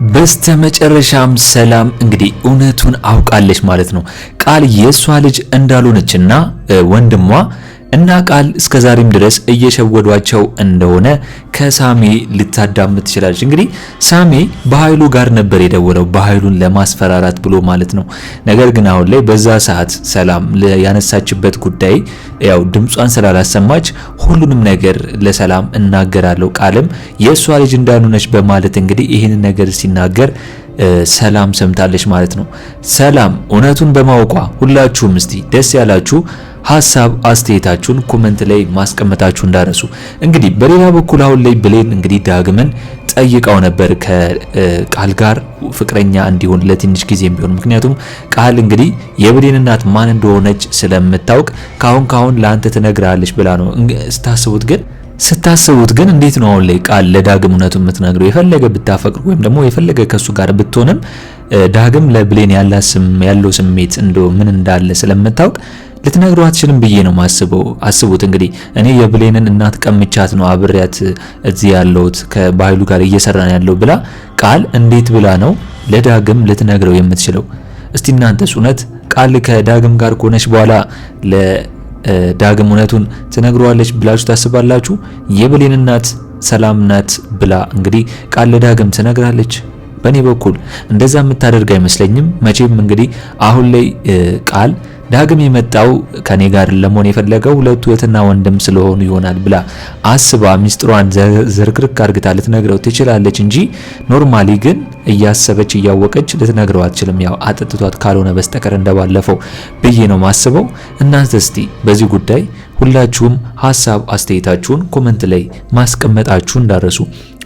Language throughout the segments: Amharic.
በስተመጨረሻም ሰላም እንግዲህ እውነቱን አውቃለች ማለት ነው። ቃል የሷ ልጅ እንዳልሆነችና ወንድሟ እና ቃል እስከዛሬም ድረስ እየሸወዷቸው እንደሆነ ከሳሜ ልታዳምጥ ትችላለች። እንግዲህ ሳሜ በኃይሉ ጋር ነበር የደወለው በኃይሉን ለማስፈራራት ብሎ ማለት ነው። ነገር ግን አሁን ላይ በዛ ሰዓት ሰላም ያነሳችበት ጉዳይ ያው ድምጿን ስላላሰማች ሁሉንም ነገር ለሰላም እናገራለሁ ቃልም የሷ ልጅ እንዳልሆነች በማለት እንግዲህ ይህንን ነገር ሲናገር ሰላም ሰምታለች ማለት ነው። ሰላም እውነቱን በማወቋ ሁላችሁም እስቲ ደስ ያላችሁ ሐሳብ አስተያየታችሁን ኮሜንት ላይ ማስቀመጣችሁ እንዳረሱ። እንግዲህ በሌላ በኩል አሁን ላይ ብሌን እንግዲህ ዳግምን ጠይቀው ነበር ከቃል ጋር ፍቅረኛ እንዲሆን ለትንሽ ጊዜም ቢሆን። ምክንያቱም ቃል እንግዲህ የብሌን እናት ማን እንደሆነች ስለምታውቅ ካሁን ለአንተ ትነግራለች ብላ ነው ስታስቡት ግን እንዴት ነው አሁን ላይ ቃል ለዳግም እውነቱን የምትነግረው? የፈለገ ብታፈቅሩ ወይም ደግሞ የፈለገ ከሱ ጋር ብትሆንም ዳግም ለብሌን ያለው ስሜት ምን እንዳለ ስለምታውቅ ልትነግረው አትችልም ብዬ ነው ማስበው። አስቡት እንግዲህ እኔ የብሌንን እናት ቀምቻት ነው አብሬያት እዚህ ያለሁት ከባህሉ ጋር እየሰራን ያለው ብላ ቃል እንዴት ብላ ነው ለዳግም ልትነግረው የምትችለው? እስቲ እናንተስ እውነት ቃል ከዳግም ጋር ከሆነች በኋላ ዳግም እውነቱን ትነግረዋለች ብላችሁ ታስባላችሁ? የብሌን እናት ሰላም ናት ብላ እንግዲህ ቃል ለዳግም ትነግራለች? በእኔ በኩል እንደዛ የምታደርግ አይመስለኝም። መቼም እንግዲህ አሁን ላይ ቃል ዳግም የመጣው ከኔ ጋር ለመሆን የፈለገው ሁለቱ እህትና ወንድም ስለሆኑ ይሆናል ብላ አስባ ሚስጥሯን ዝርክርክ አርግታ ልትነግረው ትችላለች እንጂ ኖርማሊ ግን እያሰበች እያወቀች ልትነግረው አትችልም። ያው አጥጥቷት ካልሆነ በስተቀር እንደባለፈው ብዬ ነው ማስበው። እናንተ እስቲ በዚህ ጉዳይ ሁላችሁም ሐሳብ አስተያየታችሁን ኮሜንት ላይ ማስቀመጣችሁ እንዳረሱ።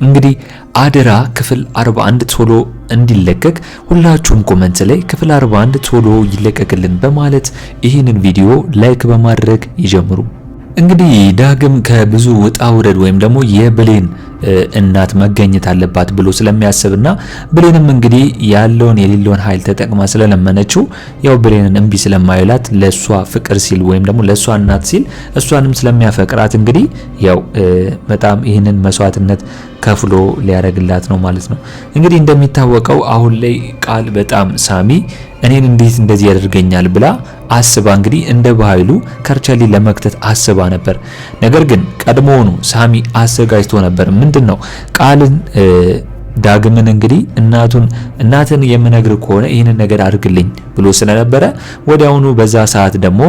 እንግዲህ አደራ ክፍል 41 ቶሎ እንዲለቀቅ ሁላችሁም ኮሜንት ላይ ክፍል 41 ቶሎ ይለቀቅልን በማለት ይህንን ቪዲዮ ላይክ በማድረግ ይጀምሩ። እንግዲህ ዳግም ከብዙ ውጣ ውረድ ወይም ደግሞ የብሌን እናት መገኘት አለባት ብሎ ስለሚያስብና ብሌንም እንግዲህ ያለውን የሌለውን ኃይል ተጠቅማ ስለለመነችው ያው ብሌንን እምቢ ስለማይላት ለሷ ፍቅር ሲል ወይም ደግሞ ለሷ እናት ሲል እሷንም ስለሚያፈቅራት እንግዲህ ያው በጣም ይህንን መስዋዕትነት ከፍሎ ሊያረግላት ነው ማለት ነው። እንግዲህ እንደሚታወቀው አሁን ላይ ቃል በጣም ሳሚ እኔን እንዴት እንደዚህ ያደርገኛል ብላ አስባ እንግዲህ እንደ ባህሉ ከርቸሊ ለመክተት አስባ ነበር። ነገር ግን ቀድሞውኑ ሳሚ አዘጋጅቶ ነበር። ምንድነው ቃልን ዳግምን እንግዲህ እናትን የምነግር ከሆነ ይህንን ነገር አድርግልኝ ብሎ ስለነበረ ወዲያውኑ በዛ ሰዓት ደግሞ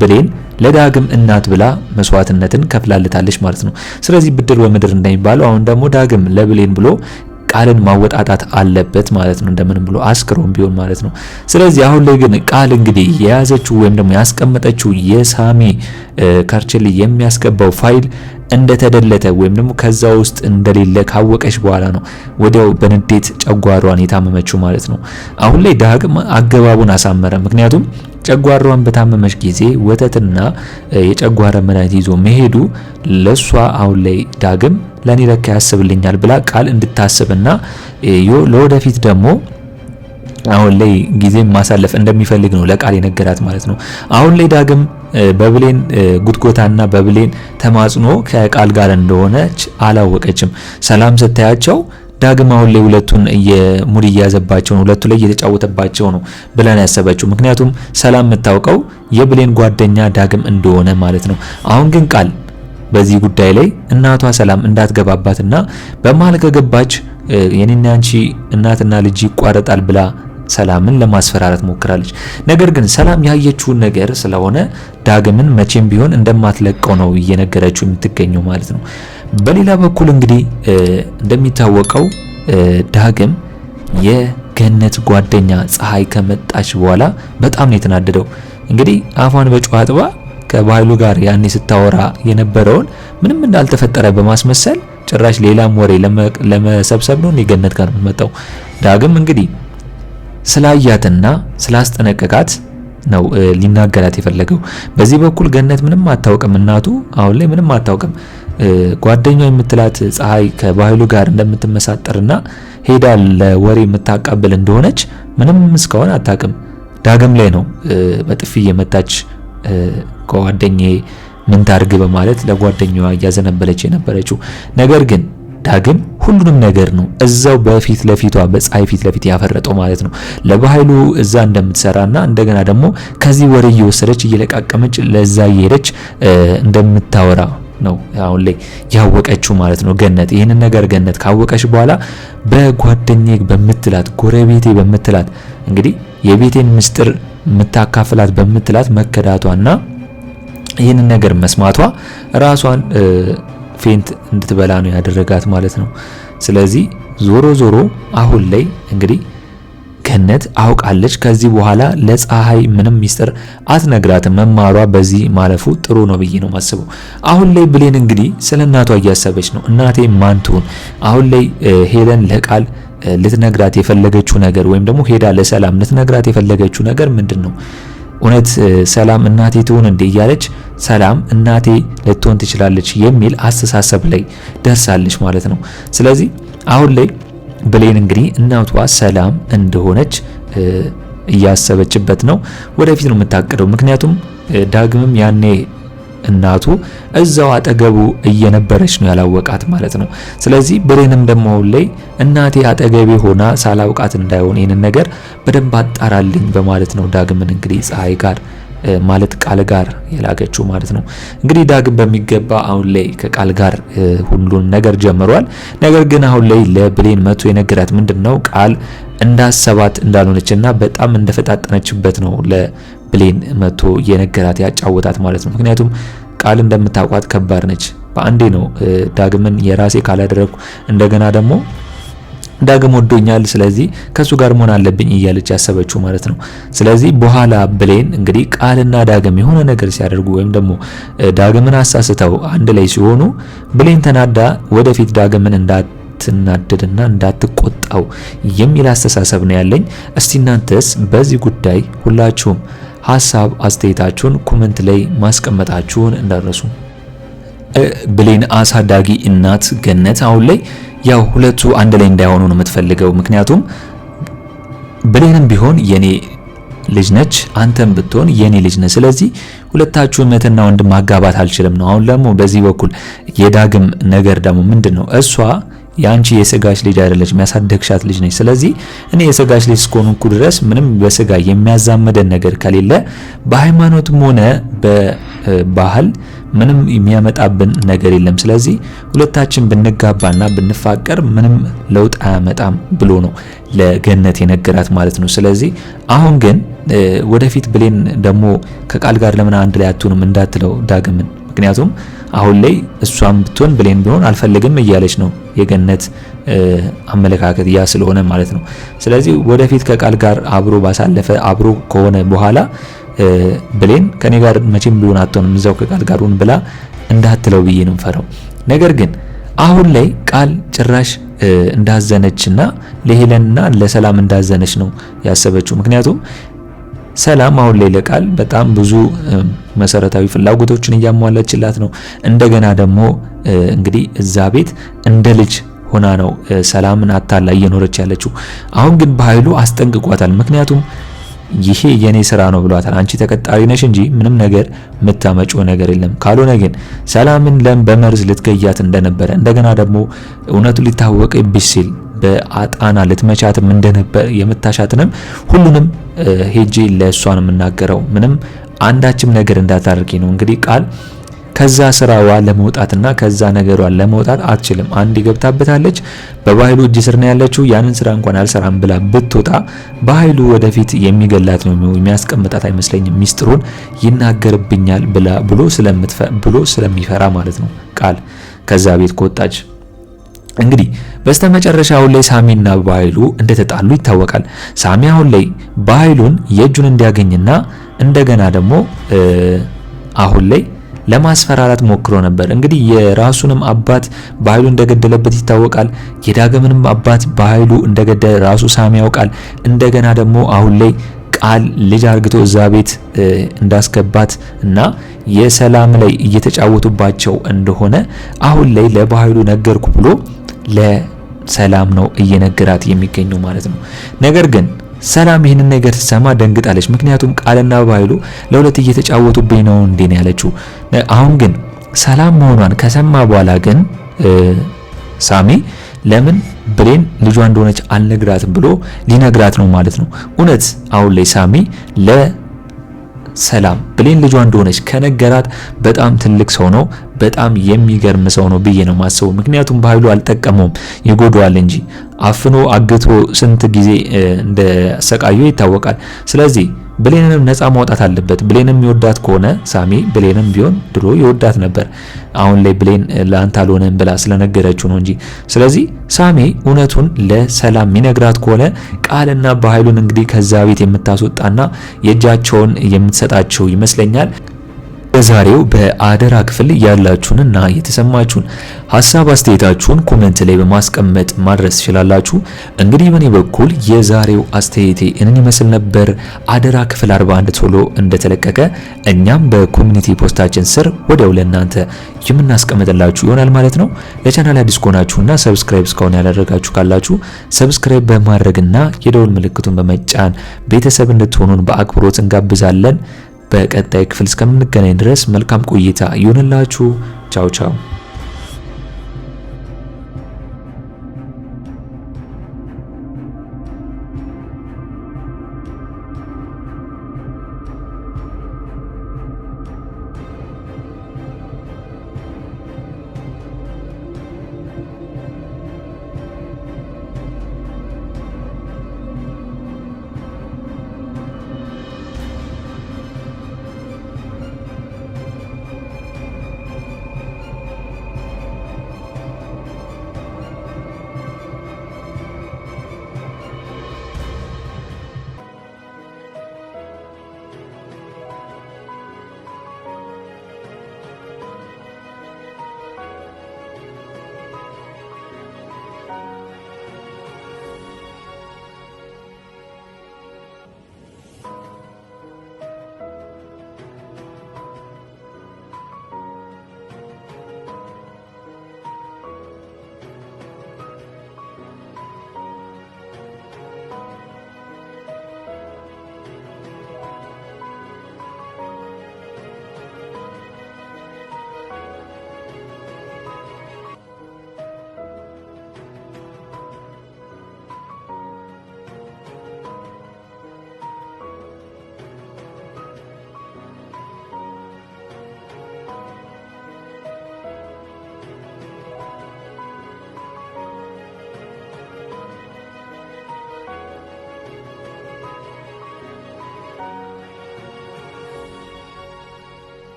ብሌን ለዳግም እናት ብላ መስዋዕትነትን ከፍላለታለች ማለት ነው። ስለዚህ ብድር በምድር እንደሚባለው አሁን ደግሞ ዳግም ለብሌን ብሎ ቃልን ማወጣጣት አለበት ማለት ነው። እንደምንም ብሎ አስክሮም ቢሆን ማለት ነው። ስለዚህ አሁን ላይ ግን ቃል እንግዲህ የያዘችው ወይም ደግሞ ያስቀመጠችው የሳሚ ካርቸሊ የሚያስገባው ፋይል እንደተደለተ ወይም ደግሞ ከዛ ውስጥ እንደሌለ ካወቀች በኋላ ነው ወዲያው በንዴት ጨጓሯን የታመመችው ማለት ነው። አሁን ላይ ዳግም አገባቡን አሳመረ። ምክንያቱም ጨጓሯን በታመመች ጊዜ ወተትና የጨጓራ መድኃኒት ይዞ መሄዱ ለሷ አሁን ላይ ዳግም ለኔ ለካ ያስብልኛል ብላ ቃል እንድታስብና ለወደፊት ደግሞ አሁን ላይ ጊዜ ማሳለፍ እንደሚፈልግ ነው ለቃል የነገራት ማለት ነው። አሁን ላይ ዳግም በብሌን ጉትጎታና በብሌን ተማጽኖ ከቃል ጋር እንደሆነች አላወቀችም። ሰላም ስታያቸው ዳግም አሁን ላይ ሁለቱን ሙድ እያዘባቸው ነው፣ ሁለቱ ላይ እየተጫወተባቸው ነው ብለን ያሰበችው። ምክንያቱም ሰላም የምታውቀው የብሌን ጓደኛ ዳግም እንደሆነ ማለት ነው። አሁን ግን ቃል በዚህ ጉዳይ ላይ እናቷ ሰላም እንዳትገባባትና በመሃል ከገባች የኔና አንቺ እናትና ልጅ ይቋረጣል ብላ ሰላምን ለማስፈራራት ሞክራለች። ነገር ግን ሰላም ያየችውን ነገር ስለሆነ ዳግምን መቼም ቢሆን እንደማትለቀው ነው እየነገረችው የምትገኘው ማለት ነው። በሌላ በኩል እንግዲህ እንደሚታወቀው ዳግም የገነት ጓደኛ ፀሐይ ከመጣች በኋላ በጣም ነው የተናደደው። እንግዲህ አፏን በጨዋ አጥባ ከባህሉ ጋር ያኔ ስታወራ የነበረውን ምንም እንዳልተፈጠረ በማስመሰል ጭራሽ ሌላም ወሬ ለመሰብሰብ ነው ገነት ጋር የምትመጣው። ዳግም እንግዲህ ስላያትና ስላስጠነቀቃት ነው ሊናገራት የፈለገው። በዚህ በኩል ገነት ምንም አታውቅም፣ እናቱ አሁን ላይ ምንም አታውቅም። ጓደኛው የምትላት ፀሐይ ከባህሉ ጋር እንደምትመሳጠርና ሄዳ ለወሬ የምታቃብል እንደሆነች ምንም እስካሁን አታውቅም። ዳግም ላይ ነው በጥፊ የመታች ጓደኛዬ ምን ታርግ በማለት ለጓደኛዋ እያዘነበለች የነበረችው። ነገር ግን ዳግም ሁሉንም ነገር ነው እዛው በፊት ለፊቷ በፀሐይ ፊት ለፊት ያፈረጠው ማለት ነው። ለበኃይሉ እዛ እንደምትሰራና እንደገና ደግሞ ከዚህ ወሬ እየወሰደች እየለቃቀመች ለዛ እየሄደች እንደምታወራ ነው አሁን ላይ ያወቀችው ማለት ነው ገነት። ይህንን ነገር ገነት ካወቀች በኋላ በጓደኛዬ በምትላት ጎረቤቴ በምትላት እንግዲህ የቤቴን ምስጢር የምታካፍላት በምትላት መከዳቷና ይህንን ነገር መስማቷ ራሷን ፌንት እንድትበላ ነው ያደረጋት ማለት ነው። ስለዚህ ዞሮ ዞሮ አሁን ላይ እንግዲህ ገነት አውቃለች። ከዚህ በኋላ ለፀሐይ ምንም ሚስጥር አትነግራትም። መማሯ በዚህ ማለፉ ጥሩ ነው ብዬ ነው ማስበው። አሁን ላይ ብሌን እንግዲህ ስለ እናቷ እያሰበች ነው። እናቴ ማን ትሁን? አሁን ላይ ሄለን ለቃል ልትነግራት የፈለገችው ነገር ወይም ደግሞ ሄዳ ለሰላም ልትነግራት የፈለገችው ነገር ምንድን ነው? እውነት ሰላም እናቴ ትሁን እንዴ እያለች ሰላም እናቴ ልትሆን ትችላለች የሚል አስተሳሰብ ላይ ደርሳለች ማለት ነው። ስለዚህ አሁን ላይ ብሌን እንግዲህ እናቷ ሰላም እንደሆነች እያሰበችበት ነው። ወደፊት ነው የምታቀደው። ምክንያቱም ዳግምም ያኔ እናቱ እዛው አጠገቡ እየነበረች ነው ያላወቃት ማለት ነው። ስለዚህ ብሌንም ደግሞ አሁን ላይ እናቴ አጠገቤ ሆና ሳላውቃት እንዳይሆን ይህንን ነገር በደንብ አጣራልኝ በማለት ነው ዳግምን እንግዲህ ፀሐይ ጋር ማለት ቃል ጋር የላከችው ማለት ነው። እንግዲህ ዳግም በሚገባ አሁን ላይ ከቃል ጋር ሁሉን ነገር ጀምሯል። ነገር ግን አሁን ላይ ለብሌን መቶ የነገራት ምንድነው ቃል እንዳሰባት እንዳልሆነችና በጣም እንደፈጣጠነችበት ነው ለብሌን መቶ የነገራት ያጫወታት ማለት ነው። ምክንያቱም ቃል እንደምታውቋት ከባድ ነች። በአንዴ ነው ዳግምን የራሴ ካላደረኩ እንደገና ደግሞ ዳግም ወዶኛል፣ ስለዚህ ከሱ ጋር መሆን አለብኝ እያለች ያሰበችው ማለት ነው። ስለዚህ በኋላ ብሌን እንግዲህ ቃልና ዳግም የሆነ ነገር ሲያደርጉ ወይም ደግሞ ዳግምን አሳስተው አንድ ላይ ሲሆኑ ብሌን ተናዳ ወደፊት ዳግምን እንዳትናደድና እንዳትቆጣው የሚል አስተሳሰብ ነው ያለኝ። እስቲ እናንተስ በዚህ ጉዳይ ሁላችሁም ሀሳብ አስተያየታችሁን ኮሜንት ላይ ማስቀመጣችሁን እንዳትረሱ። ብሌን አሳዳጊ እናት ገነት አሁን ላይ ያው ሁለቱ አንድ ላይ እንዳይሆኑ ነው የምትፈልገው። ምክንያቱም ብሌንም ቢሆን የኔ ልጅ ነች፣ አንተም ብትሆን የኔ ልጅ ነህ። ስለዚህ ሁለታችሁን እህትና ወንድም ማጋባት አልችልም ነው። አሁን ደግሞ በዚህ በኩል የዳግም ነገር ደግሞ ምንድነው? እሷ ያንቺ የስጋሽ ልጅ አይደለች፣ የሚያሳደግሻት ልጅ ነች። ስለዚህ እኔ የስጋሽ ልጅ እስከሆንኩ ድረስ ምንም በስጋ የሚያዛመደን ነገር ከሌለ በሃይማኖትም ሆነ በባህል ምንም የሚያመጣብን ነገር የለም። ስለዚህ ሁለታችን ብንጋባና ብንፋቀር ምንም ለውጥ አያመጣም ብሎ ነው ለገነት የነገራት ማለት ነው። ስለዚህ አሁን ግን ወደፊት ብሌን ደግሞ ከቃል ጋር ለምን አንድ ላይ አትሆንም እንዳትለው ዳግምን። ምክንያቱም አሁን ላይ እሷም ብትሆን ብሌን ቢሆን አልፈልግም እያለች ነው የገነት አመለካከት ያ ስለሆነ ማለት ነው። ስለዚህ ወደፊት ከቃል ጋር አብሮ ባሳለፈ አብሮ ከሆነ በኋላ ብሌን ከኔ ጋር መቼም ቢሆን አትሆንም እዛው ከቃል ጋር ሁን ብላ እንዳትለው ብዬ ነው ፈራው። ነገር ግን አሁን ላይ ቃል ጭራሽ እንዳዘነችና ለሄለንና ለሰላም እንዳዘነች ነው ያሰበችው። ምክንያቱም ሰላም አሁን ላይ ለቃል በጣም ብዙ መሰረታዊ ፍላጎቶችን እያሟላችላት ነው። እንደገና ደግሞ እንግዲህ እዛ ቤት እንደ ልጅ ሆና ነው ሰላምን አታላ እየኖረች ያለችው። አሁን ግን በኃይሉ አስጠንቅቋታል። ምክንያቱም ይሄ የኔ ስራ ነው ብሏታል። አንቺ ተቀጣሪ ነሽ እንጂ ምንም ነገር የምታመጪው ነገር የለም። ካልሆነ ግን ሰላምን በመርዝ ልትገያት እንደነበረ እንደገና ደግሞ እውነቱ ሊታወቅብሽ ሲል በአጣና ልትመቻትም እንደነበር የምታሻትንም ሁሉንም ሄጄ ለእሷ ነው የምናገረው። ምንም አንዳችም ነገር እንዳታደርጊ ነው። እንግዲህ ቃል ከዛ ስራዋ ለመውጣትና ከዛ ነገሯ ለመውጣት አትችልም። አንድ ገብታበታለች። በኃይሉ እጅ ስር ነው ያለችው። ያንን ስራ እንኳን አልሰራም ብላ ብትወጣ በኃይሉ ወደፊት የሚገላት ነው የሚያስቀምጣት አይመስለኝም። ሚስጥሩን ይናገርብኛል ብሎ ስለሚፈራ ማለት ነው ቃል ከዛ ቤት ከወጣች። እንግዲህ በስተመጨረሻ አሁን ላይ ሳሚና በኃይሉ እንደተጣሉ ይታወቃል። ሳሚ አሁን ላይ በኃይሉን የእጁን እንዲያገኝና እንደገና ደግሞ አሁን ላይ ለማስፈራራት ሞክሮ ነበር። እንግዲህ የራሱንም አባት በኃይሉ እንደገደለበት ይታወቃል። የዳግምንም አባት በኃይሉ እንደገደለ ራሱ ሳሚ ያውቃል። እንደገና ደግሞ አሁን ላይ ቃል ልጅ አርግቶ እዛ ቤት እንዳስገባት እና የሰላም ላይ እየተጫወቱባቸው እንደሆነ አሁን ላይ ለበኃይሉ ነገርኩ ብሎ ለሰላም ነው እየነገራት የሚገኘው ማለት ነው። ነገር ግን ሰላም ይህንን ነገር ስትሰማ ደንግጣለች። ምክንያቱም ቃልና በኃይሉ ለሁለት እየተጫወቱብኝ ነው እንዴ ነው ያለችው። አሁን ግን ሰላም መሆኗን ከሰማ በኋላ ግን ሳሚ ለምን ብሌን ልጇ እንደሆነች አልነግራትም ብሎ ሊነግራት ነው ማለት ነው። እውነት አሁን ላይ ሳሚ ለሰላም ብሌን ልጇ እንደሆነች ከነገራት በጣም ትልቅ ሰው ነው፣ በጣም የሚገርም ሰው ነው ብዬ ነው ማስበው። ምክንያቱም በኃይሉ አልጠቀመውም ይጎዳዋል እንጂ አፍኖ አግቶ ስንት ጊዜ እንደ ሰቃዩ ይታወቃል። ስለዚህ ብሌንንም ነፃ ማውጣት አለበት። ብሌንም ይወዳት ከሆነ ሳሚ ብሌንም ቢሆን ድሮ ይወዳት ነበር። አሁን ላይ ብሌን ለአንተ አልሆነም ብላ ስለነገረችው ነው እንጂ። ስለዚህ ሳሚ እውነቱን ለሰላም የሚነግራት ከሆነ ቃልና በኃይሉን እንግዲህ ከዛ ቤት የምታስወጣና የእጃቸውን የምትሰጣቸው ይመስለኛል። በዛሬው በአደራ ክፍል ያላችሁንና የተሰማችሁን ሀሳብ አስተያየታችሁን ኮሜንት ላይ በማስቀመጥ ማድረስ ትችላላችሁ። እንግዲህ በኔ በኩል የዛሬው አስተያየቴ እንን ይመስል ነበር። አደራ ክፍል 41 ቶሎ እንደተለቀቀ እኛም በኮሚኒቲ ፖስታችን ስር ወዲያው ለእናንተ የምናስቀምጥላችሁ ይሆናል ማለት ነው። ለቻናል አዲስ ከሆናችሁና ሰብስክራይብ እስካሁን ያላደረጋችሁ ካላችሁ ሰብስክራይብ በማድረግና የደውል ምልክቱን በመጫን ቤተሰብ እንድትሆኑን በአክብሮት እንጋብዛለን። በቀጣይ ክፍል እስከምንገናኝ ድረስ መልካም ቆይታ ይሁንላችሁ። ቻው ቻው።